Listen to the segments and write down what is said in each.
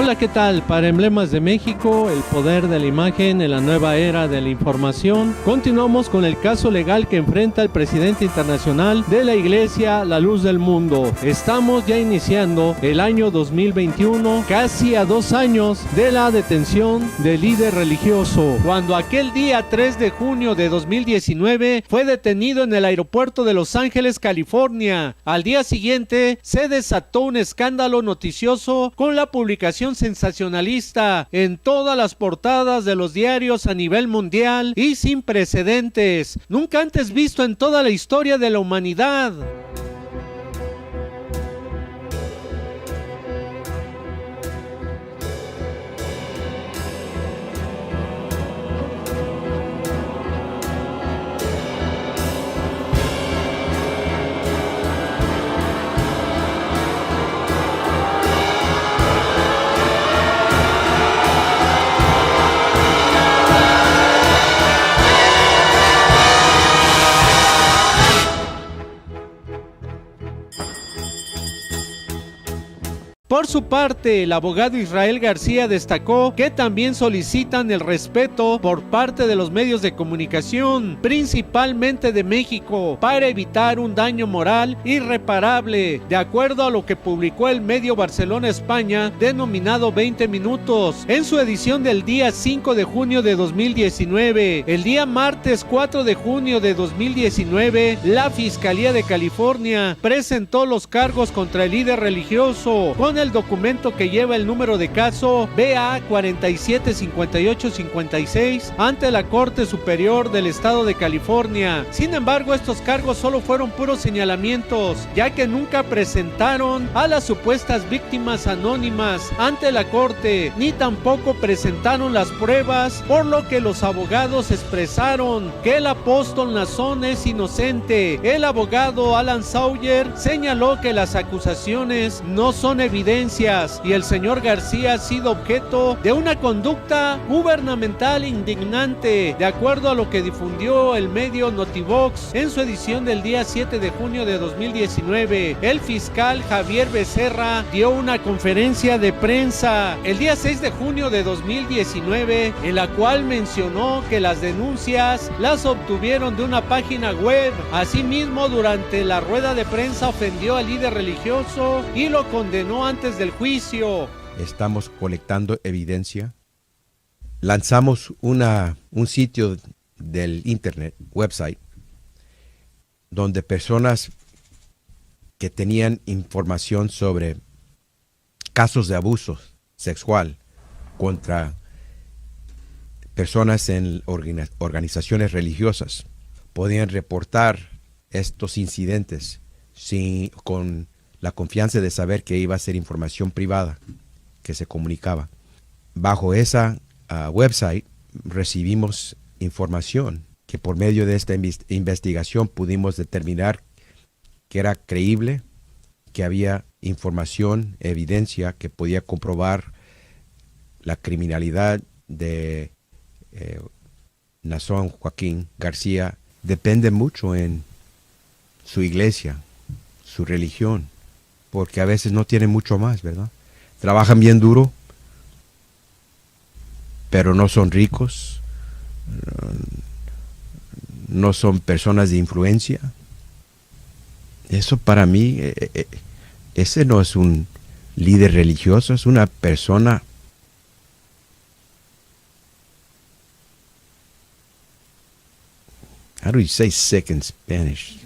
Hola, ¿qué tal? Para Emblemas de México, el poder de la imagen en la nueva era de la información, continuamos con el caso legal que enfrenta el presidente internacional de la Iglesia, la Luz del Mundo. Estamos ya iniciando el año 2021, casi a 2 años de la detención del líder religioso, cuando aquel día 3 de junio de 2019 fue detenido en el aeropuerto de Los Ángeles, California. Al día siguiente se desató un escándalo noticioso con la publicación sensacionalista en todas las portadas de los diarios a nivel mundial y sin precedentes, nunca antes visto en toda la historia de la humanidad. Por su parte, el abogado Israel García destacó que también solicitan el respeto por parte de los medios de comunicación, principalmente de México, para evitar un daño moral irreparable, de acuerdo a lo que publicó el medio Barcelona España, denominado 20 Minutos, en su edición del día 5 de junio de 2019. El día martes 4 de junio de 2019, la Fiscalía de California presentó los cargos contra el líder religioso, con el documento que lleva el número de caso BA 475856 ante la Corte Superior del Estado de California. Sin embargo, estos cargos solo fueron puros señalamientos, ya que nunca presentaron a las supuestas víctimas anónimas ante la Corte, ni tampoco presentaron las pruebas, por lo que los abogados expresaron que el apóstol Nazón es inocente. El abogado Alan Sawyer señaló que las acusaciones no son evidencias y el señor García ha sido objeto de una conducta gubernamental indignante, de acuerdo a lo que difundió el medio Notivox en su edición del día 7 de junio de 2019. El fiscal Javier Becerra dio una conferencia de prensa el día 6 de junio de 2019, en la cual mencionó que las denuncias las obtuvieron de una página web. Asimismo, durante la rueda de prensa ofendió al líder religioso y lo condenó antes del juicio. Estamos colectando evidencia. Lanzamos un sitio del internet, website, donde personas que tenían información sobre casos de abuso sexual contra personas en organizaciones religiosas podían reportar estos incidentes con la confianza de saber que iba a ser información privada que se comunicaba. Bajo esa website recibimos información que por medio de esta investigación pudimos determinar que era creíble, que había información, evidencia que podía comprobar la criminalidad de Nazón Joaquín García. Depende mucho en su iglesia, su religión, porque a veces no tienen mucho más, ¿verdad? Trabajan bien duro, pero no son ricos, no son personas de influencia. Eso para mí, ese no es un líder religioso, es una persona how do you say sick in Spanish?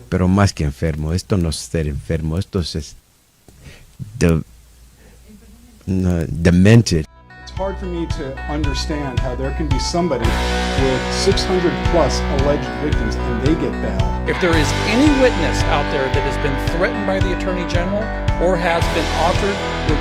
Pero más que enfermo. Esto no es ser enfermo, esto es demented. It's hard for me to understand how there can be somebody with 600 plus alleged victims and they get bail. If there is any witness out there that has been threatened by the Attorney General or has been offered the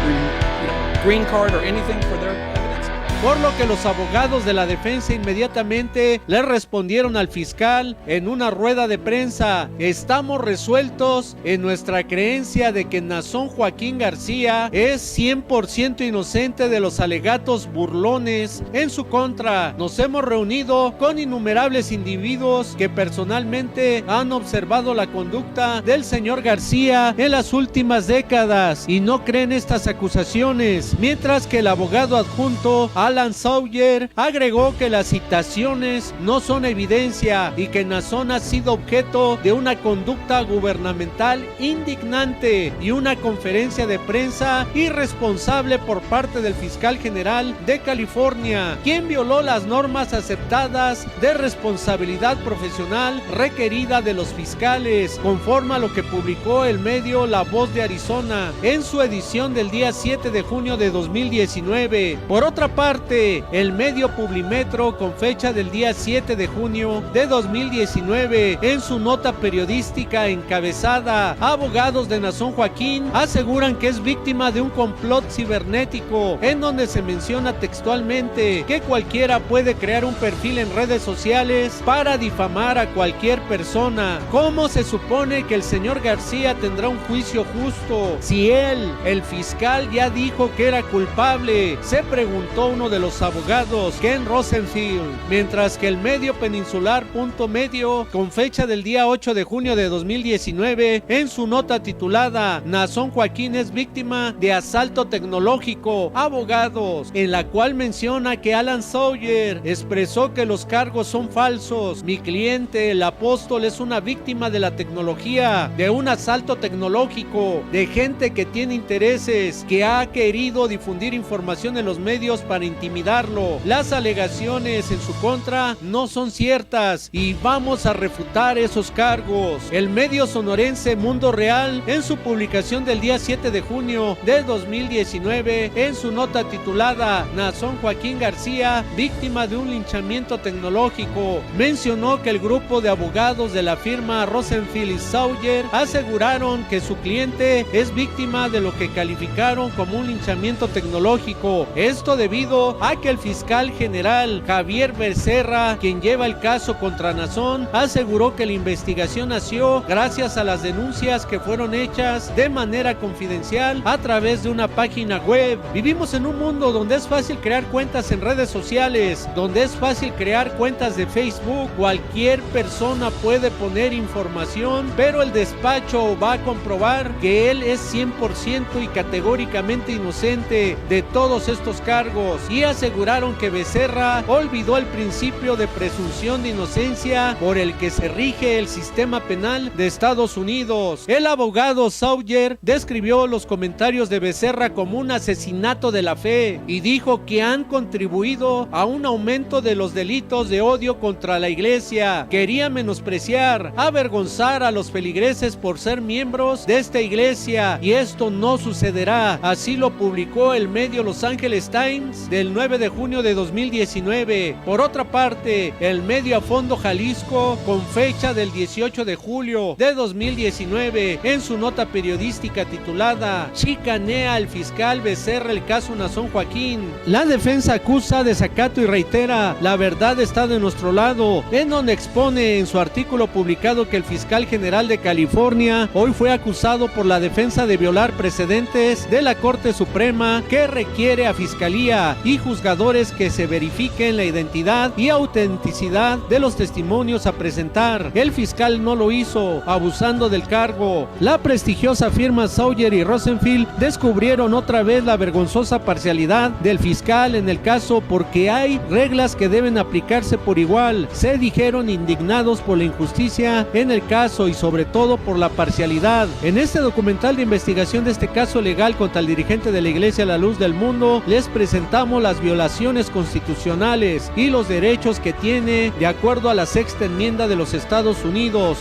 green card or anything for their evidence, por lo que los abogados de la defensa inmediatamente le respondieron al fiscal en una rueda de prensa: estamos resueltos en nuestra creencia de que Naasón Joaquín García es 100% inocente de los alegatos burlones en su contra. Nos hemos reunido con innumerables individuos que personalmente han observado la conducta del señor García en las últimas décadas y no creen estas acusaciones, mientras que el abogado adjunto Alan Sawyer agregó que las citaciones no son evidencia y que Naasón ha sido objeto de una conducta gubernamental indignante y una conferencia de prensa irresponsable por parte del fiscal general de California, quien violó las normas aceptadas de responsabilidad profesional requerida de los fiscales, conforme a lo que publicó el medio La Voz de Arizona en su edición del día 7 de junio de 2019. Por otra parte, el medio Publimetro, con fecha del día 7 de junio de 2019, en su nota periodística encabezada "Abogados de Naasón Joaquín aseguran que es víctima de un complot cibernético", en donde se menciona textualmente que cualquiera puede crear un perfil en redes sociales para difamar a cualquier persona. ¿Cómo se supone que el señor García tendrá un juicio justo si él, el fiscal, ya dijo que era culpable?, se preguntó uno de los abogados, Ken Rosenfield, mientras que el medio peninsular.medio, con fecha del día 8 de junio de 2019, en su nota titulada "Naasón Joaquín es víctima de asalto tecnológico, abogados", en la cual menciona que Alan Sawyer expresó que los cargos son falsos. "Mi cliente, el apóstol, es una víctima de la tecnología, de un asalto tecnológico, de gente que tiene intereses, que ha querido difundir información en los medios para intimidarlo. Las alegaciones en su contra no son ciertas y vamos a refutar esos cargos". El medio sonorense Mundo Real, en su publicación del día 7 de junio de 2019, en su nota titulada "Naasón Joaquín García, víctima de un linchamiento tecnológico", mencionó que el grupo de abogados de la firma Rosenfield y Sawyer aseguraron que su cliente es víctima de lo que calificaron como un linchamiento tecnológico. Esto debido a que el fiscal general Javier Becerra, quien lleva el caso contra Naasón, aseguró que la investigación nació gracias a las denuncias que fueron hechas de manera confidencial a través de una página web. Vivimos en un mundo donde es fácil crear cuentas en redes sociales, donde es fácil crear cuentas de Facebook. Cualquier persona puede poner información, pero el despacho va a comprobar que él es 100% y categóricamente inocente de todos estos cargos, y aseguraron que Becerra olvidó el principio de presunción de inocencia por el que se rige el sistema penal de Estados Unidos. El abogado Sawyer describió los comentarios de Becerra como un asesinato de la fe y dijo que han contribuido a un aumento de los delitos de odio contra la iglesia. Quería menospreciar, avergonzar a los feligreses por ser miembros de esta iglesia, y esto no sucederá. Así lo publicó el medio Los Angeles Times del 9 de junio de 2019. Por otra parte, el medio A Fondo Jalisco, con fecha del 18 de julio de 2019, en su nota periodística titulada "Chicanea al fiscal Becerra el caso Naasón Joaquín, la defensa acusa desacato y reitera la verdad está de nuestro lado", en donde expone en su artículo publicado que el fiscal general de California hoy fue acusado por la defensa de violar precedentes de la Corte Suprema, que requiere a fiscalía y juzgadores que se verifiquen la identidad y autenticidad de los testimonios a presentar. El fiscal no lo hizo, abusando del cargo. La prestigiosa firma Sawyer y Rosenfield descubrieron otra vez la vergonzosa parcialidad del fiscal en el caso, porque hay reglas que deben aplicarse por igual. Se dijeron indignados por la injusticia en el caso y sobre todo por la parcialidad. En este documental de investigación de este caso legal contra el dirigente de la Iglesia a la Luz del Mundo, les presentamos las violaciones constitucionales y los derechos que tiene de acuerdo a la Sexta Enmienda de los Estados Unidos.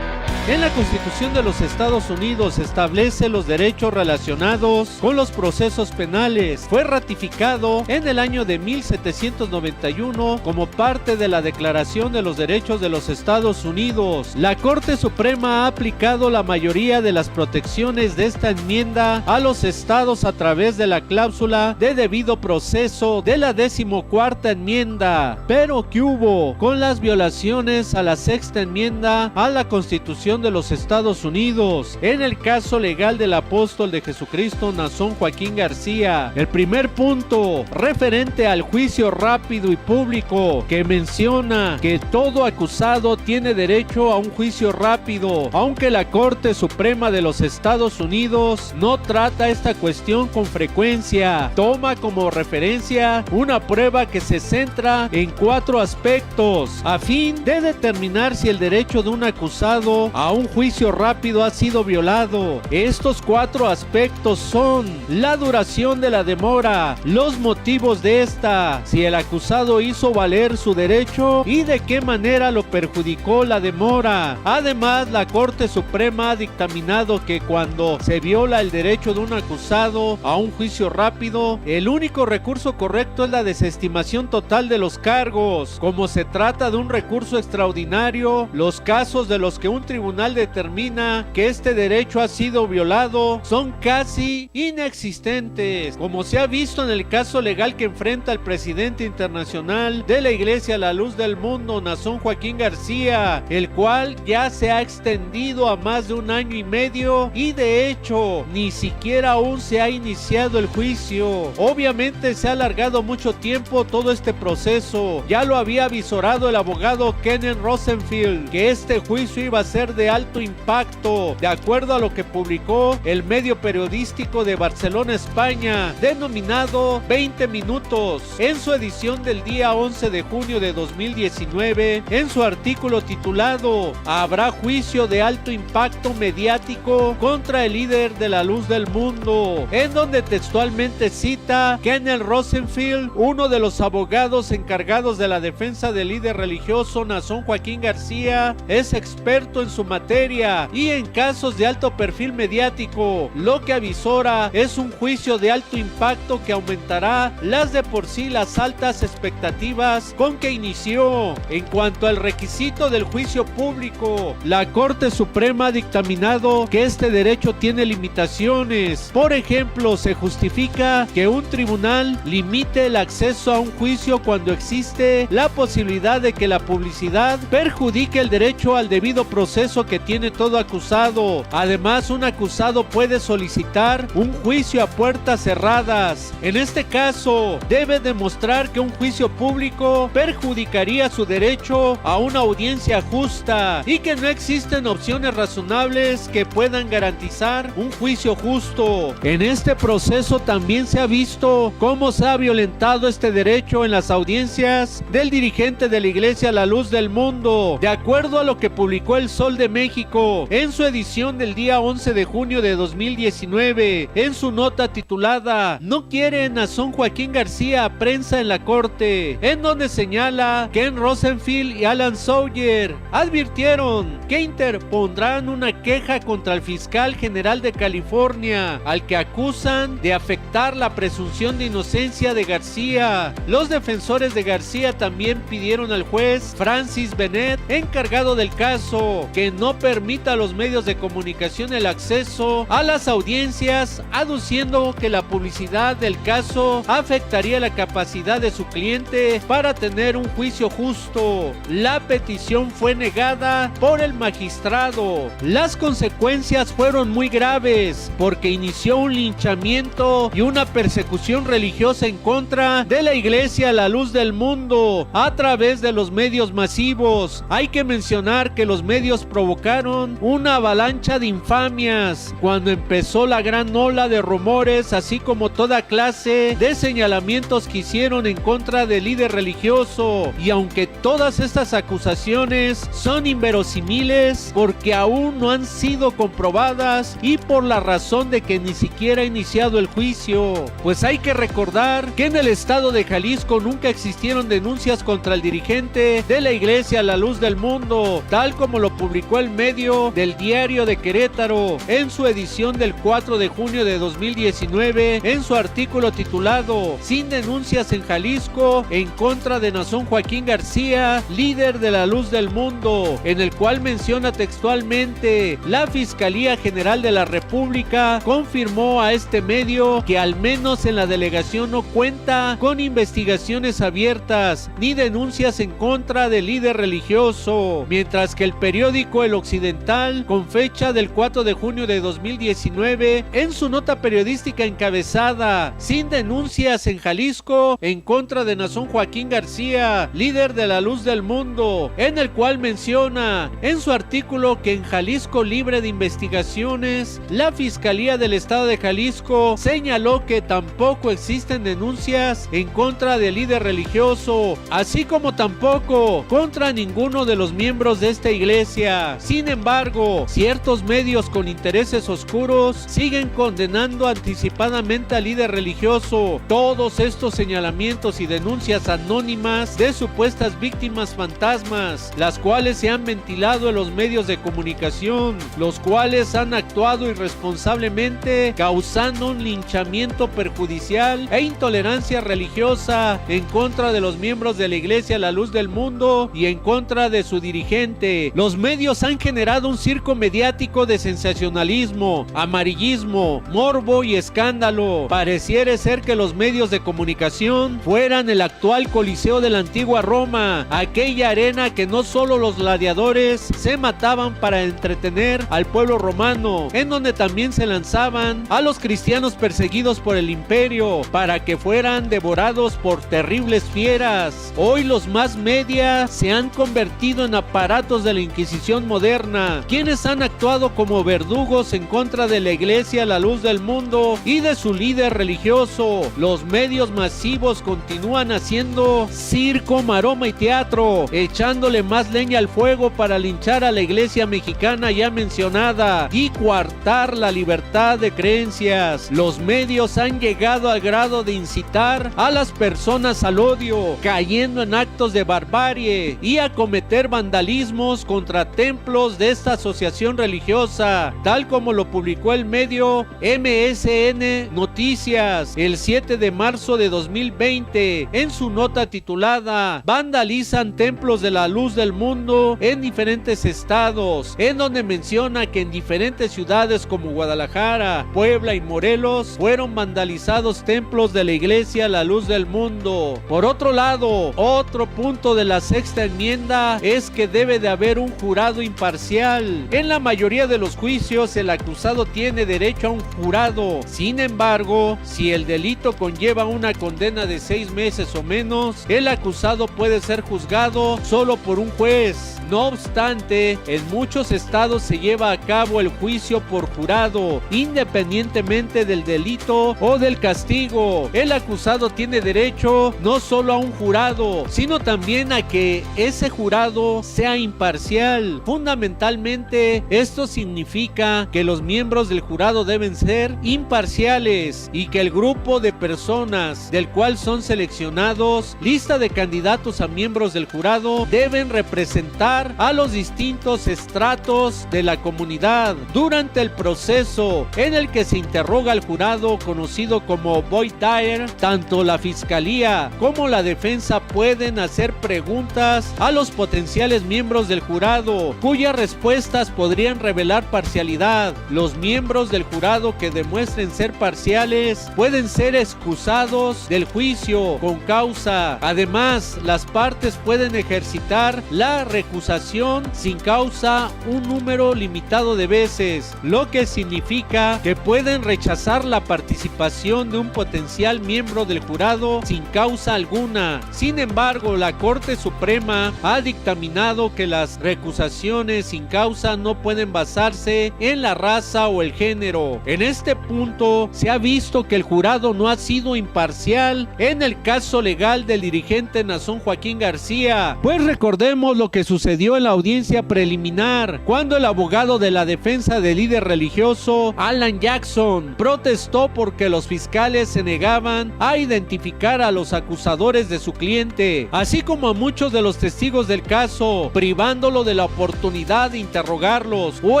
En la Constitución de los Estados Unidos establece los derechos relacionados con los procesos penales. Fue ratificado en el año de 1791 como parte de la Declaración de los Derechos de los Estados Unidos. La Corte Suprema ha aplicado la mayoría de las protecciones de esta enmienda a los estados a través de la cláusula de debido proceso de la 14ª enmienda. Pero ¿qué hubo con las violaciones a la 6ª enmienda a la Constitución de los Estados Unidos? En el caso legal del apóstol de Jesucristo, Nazón Joaquín García, el primer punto, referente al juicio rápido y público, que menciona que todo acusado tiene derecho a un juicio rápido, aunque la Corte Suprema de los Estados Unidos no trata esta cuestión con frecuencia. Toma como referencia una prueba que se centra en 4 aspectos, a fin de determinar si el derecho de un acusado a un juicio rápido ha sido violado. Estos 4 aspectos son la duración de la demora, los motivos de esta, si el acusado hizo valer su derecho y de qué manera lo perjudicó la demora. Además, la Corte Suprema ha dictaminado que cuando se viola el derecho de un acusado a un juicio rápido, el único recurso correcto es la desestimación total de los cargos. Como se trata de un recurso extraordinario, los casos de los que un tribunal determina que este derecho ha sido violado son casi inexistentes, como se ha visto en el caso legal que enfrenta el presidente internacional de la Iglesia a la Luz del Mundo, Nazón Joaquín García, el cual ya se ha extendido a más de 1 año y medio y de hecho ni siquiera aún se ha iniciado el juicio. Obviamente se ha alargado mucho tiempo todo este proceso. Ya lo había avisorado el abogado Kenneth Rosenfield que este juicio iba a ser de alto impacto, de acuerdo a lo que publicó el medio periodístico de Barcelona, España, denominado 20 Minutos, en su edición del día 11 de junio de 2019, en su artículo titulado "Habrá juicio de alto impacto mediático contra el líder de la luz del mundo", en donde textualmente cita Kenneth Rosenfield, uno de los abogados encargados de la defensa del líder religioso Nazón Joaquín García, es experto en su materia y en casos de alto perfil mediático. Lo que avisora es un juicio de alto impacto que aumentará las de por sí las altas expectativas con que inició. En cuanto al requisito del juicio público, la Corte Suprema ha dictaminado que este derecho tiene limitaciones. Por ejemplo, se justifica que un tribunal limite el acceso a un juicio cuando existe la posibilidad de que la publicidad perjudique el derecho al debido proceso que tiene todo acusado. Además, un acusado puede solicitar un juicio a puertas cerradas. En este caso, debe demostrar que un juicio público perjudicaría su derecho a una audiencia justa y que no existen opciones razonables que puedan garantizar un juicio justo. En este proceso también se ha visto cómo se ha violentado este derecho en las audiencias del dirigente de la Iglesia a la Luz del Mundo. De acuerdo a lo que publicó El Sol de México en su edición del día 11 de junio de 2019, en su nota titulada "No quiere Nazón Joaquín García prensa en la corte", en donde señala que Ken Rosenfield y Alan Sawyer advirtieron que interpondrán una queja contra el fiscal general de California, al que acusan de afectar la presunción de inocencia de García. Los defensores de García también pidieron al juez Francis Bennett, encargado del caso, que no permita a los medios de comunicación el acceso a las audiencias, aduciendo que la publicidad del caso afectaría la capacidad de su cliente para tener un juicio justo. La petición fue negada por el magistrado. Las consecuencias fueron muy graves, porque inició un linchamiento y una persecución religiosa en contra de la Iglesia a la Luz del Mundo a través de los medios masivos. Hay que mencionar que los medios provocaron una avalancha de infamias cuando empezó la gran ola de rumores, así como toda clase de señalamientos que hicieron en contra del líder religioso. Y aunque todas estas acusaciones son inverosímiles porque aún no han sido comprobadas y por la razón de que ni siquiera ha iniciado el juicio, pues hay que recordar que en el estado de Jalisco nunca existieron denuncias contra el dirigente de la Iglesia a la Luz del Mundo, tal como lo publicó publicó el medio del Diario de Querétaro en su edición del 4 de junio de 2019 en su artículo titulado "Sin denuncias en Jalisco en contra de Nazón Joaquín García, líder de la luz del mundo", en el cual menciona textualmente: "La Fiscalía General de la República confirmó a este medio que al menos en la delegación no cuenta con investigaciones abiertas ni denuncias en contra del líder religioso", mientras que el periódico El Occidental, con fecha del 4 de junio de 2019, en su nota periodística encabezada "Sin denuncias en Jalisco en contra de Nazón Joaquín García, líder de la luz del mundo", en el cual menciona en su artículo que en Jalisco libre de investigaciones, la Fiscalía del Estado de Jalisco señaló que tampoco existen denuncias en contra del líder religioso, así como tampoco contra ninguno de los miembros de esta iglesia. Sin embargo, ciertos medios con intereses oscuros siguen condenando anticipadamente al líder religioso. Todos estos señalamientos y denuncias anónimas de supuestas víctimas fantasmas, las cuales se han ventilado en los medios de comunicación, los cuales han actuado irresponsablemente, causando un linchamiento perjudicial e intolerancia religiosa en contra de los miembros de la Iglesia La Luz del Mundo y en contra de su dirigente. Los medios han generado un circo mediático de sensacionalismo, amarillismo, morbo y escándalo. Pareciera ser que los medios de comunicación fueran el actual Coliseo de la antigua Roma, aquella arena que no solo los gladiadores se mataban para entretener al pueblo romano, en donde también se lanzaban a los cristianos perseguidos por el imperio para que fueran devorados por terribles fieras. Hoy los más media se han convertido en aparatos de la Inquisición moderna, quienes han actuado como verdugos en contra de la Iglesia La Luz del Mundo y de su líder religioso. Los medios masivos continúan haciendo circo, maroma y teatro, echándole más leña al fuego para linchar a la Iglesia mexicana ya mencionada y coartar la libertad de creencias. Los medios han llegado al grado de incitar a las personas al odio, cayendo en actos de barbarie y a cometer vandalismos contra templos de esta asociación religiosa, tal como lo publicó el medio MSN Noticias el 7 de marzo de 2020 en su nota titulada "Vandalizan templos de la luz del mundo en diferentes estados", en donde menciona que en diferentes ciudades como Guadalajara, Puebla y Morelos fueron vandalizados templos de la Iglesia La Luz del Mundo. Por otro lado, otro punto de la sexta enmienda es que debe de haber un jurado imparcial. En la mayoría de los juicios el acusado tiene derecho a un jurado. Sin embargo, si el delito conlleva una condena de 6 meses o menos, el acusado puede ser juzgado solo por un juez. No obstante, en muchos estados se lleva a cabo el juicio por jurado, independientemente del delito o del castigo. El acusado tiene derecho no solo a un jurado, sino también a que ese jurado sea imparcial. Fundamentalmente, esto significa que los miembros del jurado deben ser imparciales y que el grupo de personas del cual son seleccionados, lista de candidatos a miembros del jurado, deben representar a los distintos estratos de la comunidad. Durante el proceso en el que se interroga al jurado, conocido como voir dire, tanto la fiscalía como la defensa pueden hacer preguntas a los potenciales miembros del jurado, cuyas respuestas podrían revelar parcialidad. Los miembros del jurado que demuestren ser parciales pueden ser excusados del juicio con causa. Además, las partes pueden ejercitar la recusación sin causa un número limitado de veces, lo que significa que pueden rechazar la participación de un potencial miembro del jurado sin causa alguna. Sin embargo, la Corte Suprema ha dictaminado que las recusaciones sin causa no pueden basarse en la raza o el género. En este punto se ha visto que el jurado no ha sido imparcial en el caso legal del dirigente Nazón Joaquín García, pues recordemos lo que sucedió sucedió en la audiencia preliminar, cuando el abogado de la defensa del líder religioso, Alan Jackson, protestó porque los fiscales se negaban a identificar a los acusadores de su cliente, así como a muchos de los testigos del caso, privándolo de la oportunidad de interrogarlos o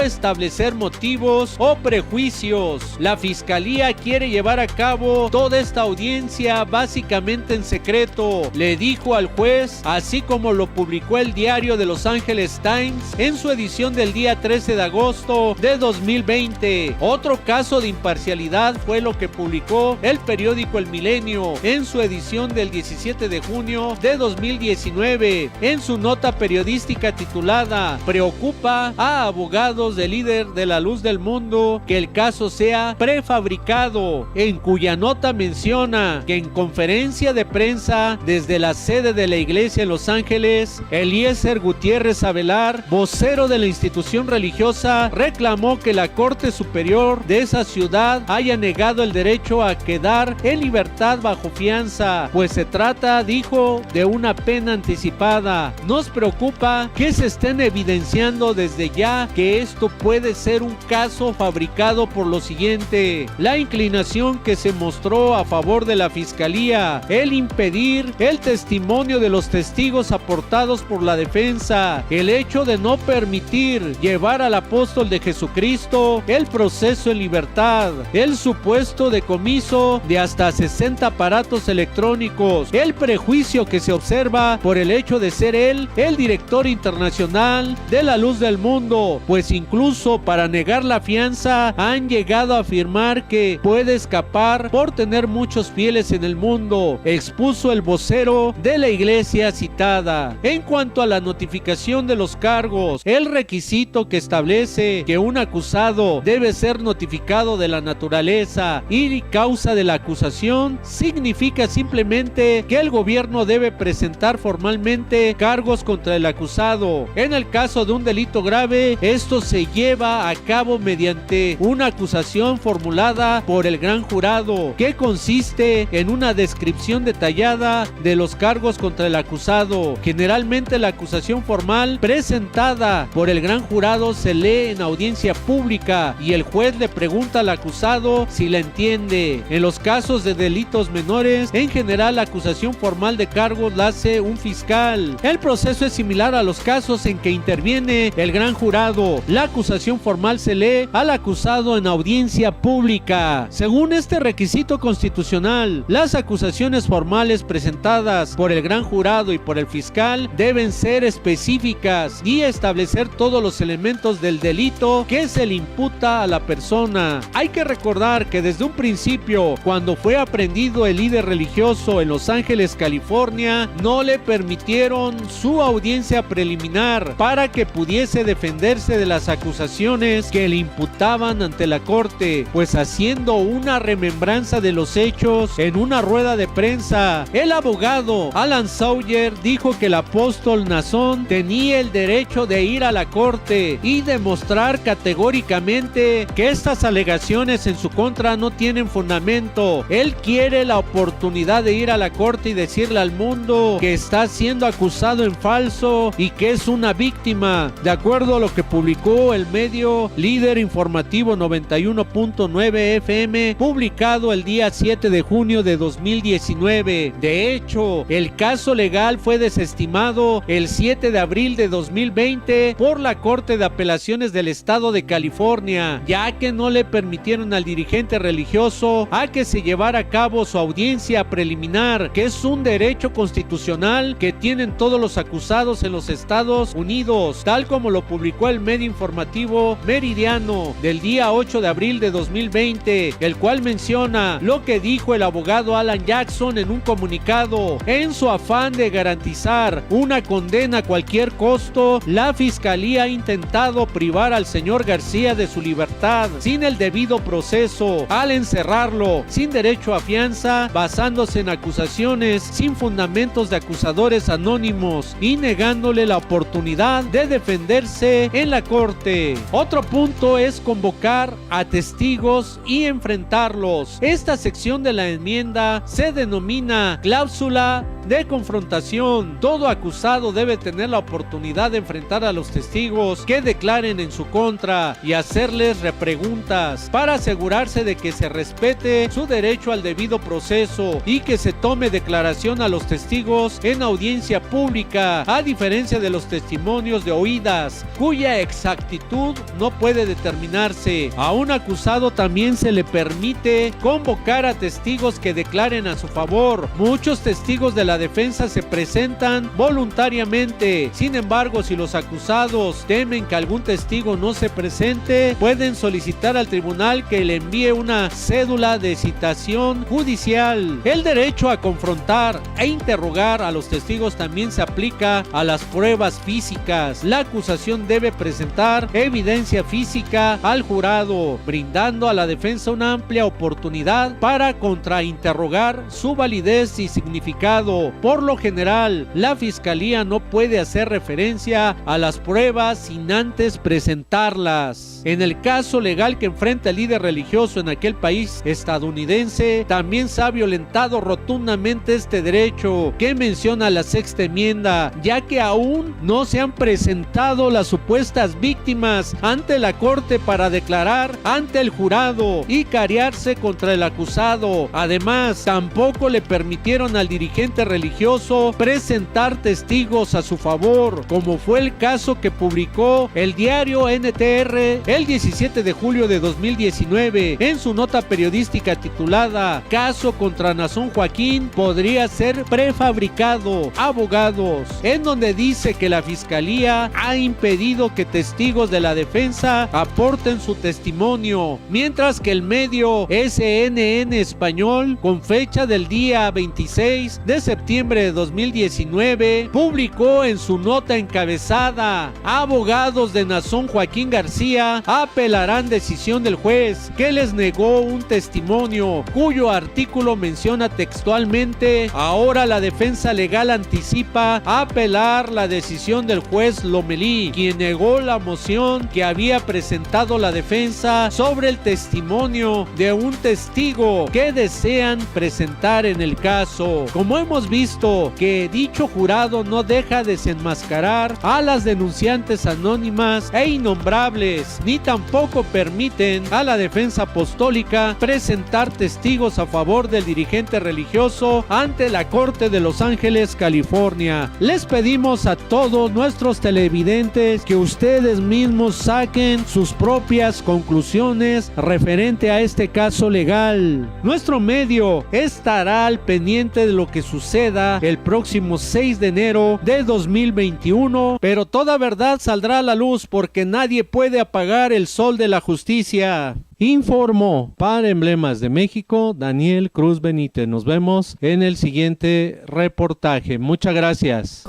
establecer motivos o prejuicios. La fiscalía quiere llevar a cabo toda esta audiencia básicamente en secreto, le dijo al juez, así como lo publicó el diario de Los Angeles Times en su edición del día 13 de agosto de 2020. Otro caso de imparcialidad fue lo que publicó el periódico El Milenio en su edición del 17 de junio de 2019, en su nota periodística titulada "Preocupa a abogados del líder de la luz del mundo que el caso sea prefabricado", en cuya nota menciona que en conferencia de prensa desde la sede de la iglesia en Los Ángeles, Eliezer Gutiérrez Avelar, vocero de la institución religiosa, reclamó que la Corte Superior de esa ciudad haya negado el derecho a quedar en libertad bajo fianza, pues se trata, dijo, de una pena anticipada. Nos preocupa que se estén evidenciando desde ya que esto puede ser un caso fabricado por lo siguiente: la inclinación que se mostró a favor de la fiscalía, el impedir el testimonio de los testigos aportados por la defensa, el hecho de no permitir llevar al apóstol de Jesucristo el proceso en libertad, el supuesto decomiso de hasta 60 aparatos electrónicos, el prejuicio que se observa por el hecho de ser él el director internacional de la luz del mundo, pues incluso para negar la fianza han llegado a afirmar que puede escapar por tener muchos fieles en el mundo, expuso el vocero de la iglesia citada. En cuanto a la notificación de los cargos, el requisito que establece que un acusado debe ser notificado de la naturaleza y causa de la acusación significa simplemente que el gobierno debe presentar formalmente cargos contra el acusado. En el caso de un delito grave, esto se lleva a cabo mediante una acusación formulada por el gran jurado, que consiste en una descripción detallada de los cargos contra el acusado. Generalmente la acusación formal presentada por el gran jurado se lee en audiencia pública y el juez le pregunta al acusado si la entiende. En los casos de delitos menores, en general la acusación formal de cargos la hace un fiscal. El proceso es similar a los casos en que interviene el gran jurado. La acusación formal se lee al acusado en audiencia pública. Según este requisito constitucional, las acusaciones formales presentadas por el gran jurado y por el fiscal deben ser específicas y establecer todos los elementos del delito que se le imputa a la persona. Hay que recordar que desde un principio, cuando fue aprehendido el líder religioso en Los Ángeles, California, no le permitieron su audiencia preliminar para que pudiese defenderse de las acusaciones que le imputaban ante la corte, pues haciendo una remembranza de los hechos en una rueda de prensa, el abogado Alan Sawyer dijo que el apóstol Naasón tenía el derecho de ir a la corte y demostrar categóricamente que estas alegaciones en su contra no tienen fundamento. Él quiere la oportunidad de ir a la corte y decirle al mundo que está siendo acusado en falso y que es una víctima, de acuerdo a lo que publicó el medio Líder Informativo 91.9 FM, publicado el día 7 de junio de 2019. De hecho, el caso legal fue desestimado el 7 de abril de 2020 por la Corte de Apelaciones del Estado de California, ya que no le permitieron al dirigente religioso a que se llevara a cabo su audiencia preliminar, que es un derecho constitucional que tienen todos los acusados en los Estados Unidos, tal como lo publicó el medio informativo Meridiano del día 8 de abril de 2020, el cual menciona lo que dijo el abogado Alan Jackson en un comunicado. En su afán de garantizar una condena a cualquier costo, la fiscalía ha intentado privar al señor García de su libertad sin el debido proceso, al encerrarlo sin derecho a fianza, basándose en acusaciones sin fundamentos de acusadores anónimos y negándole la oportunidad de defenderse en la corte. Otro punto es convocar a testigos y enfrentarlos. Esta sección de la enmienda se denomina cláusula de confrontación. Todo acusado debe tener la oportunidad de enfrentar a los testigos que declaren en su contra y hacerles repreguntas para asegurarse de que se respete su derecho al debido proceso y que se tome declaración a los testigos en audiencia pública, a diferencia de los testimonios de oídas, cuya exactitud no puede determinarse. A un acusado también se le permite convocar a testigos que declaren a su favor. Muchos testigos de la defensa se presentan voluntariamente. Sin embargo, si los acusados temen que algún testigo no se presente, pueden solicitar al tribunal que le envíe una cédula de citación judicial. El derecho a confrontar e interrogar a los testigos también se aplica a las pruebas físicas. La acusación debe presentar evidencia física al jurado, brindando a la defensa una amplia oportunidad para contrainterrogar su validez y significado. Por lo general, la fiscalía no puede hacer referencia a las pruebas sin antes presentarlas. En el caso legal que enfrenta el líder religioso en aquel país estadounidense, también se ha violentado rotundamente este derecho que menciona la sexta enmienda, ya que aún no se han presentado las supuestas víctimas ante la corte para declarar ante el jurado y cariarse contra el acusado. Además, tampoco le permitieron al dirigente religioso presentar testigos a su favor, como fue el caso que publicó el diario NTR el 17 de julio de 2019 en su nota periodística titulada "Caso contra Nazón Joaquín podría ser prefabricado, abogados", en donde dice que la fiscalía ha impedido que testigos de la defensa aporten su testimonio, mientras que el medio CNN Español, con fecha del día 26 de septiembre de 2019, publicó en su nota encabezada: "Abogados de Nazón Joaquín García apelarán decisión del juez que les negó un testimonio", cuyo artículo menciona textualmente: "Ahora la defensa legal anticipa apelar la decisión del juez Lomelí, quien negó la moción que había presentado la defensa sobre el testimonio de un testigo que desean presentar en el caso". Como hemos visto, que dicho jurado no deja desenmascarar a las denunciantes anónimas e innombrables, ni tampoco permiten a la defensa apostólica presentar testigos a favor del dirigente religioso ante la Corte de Los Ángeles, California. Les pedimos a todos nuestros televidentes que ustedes mismos saquen sus propias conclusiones referente a este caso legal. Nuestro medio estará al pendiente de lo que suceda el próximo 6 de enero de 2021, pero toda verdad saldrá a la luz porque nadie puede apagar el sol de la justicia. Informó para Emblemas de México Daniel Cruz Benítez. Nos vemos en el siguiente reportaje. Muchas gracias.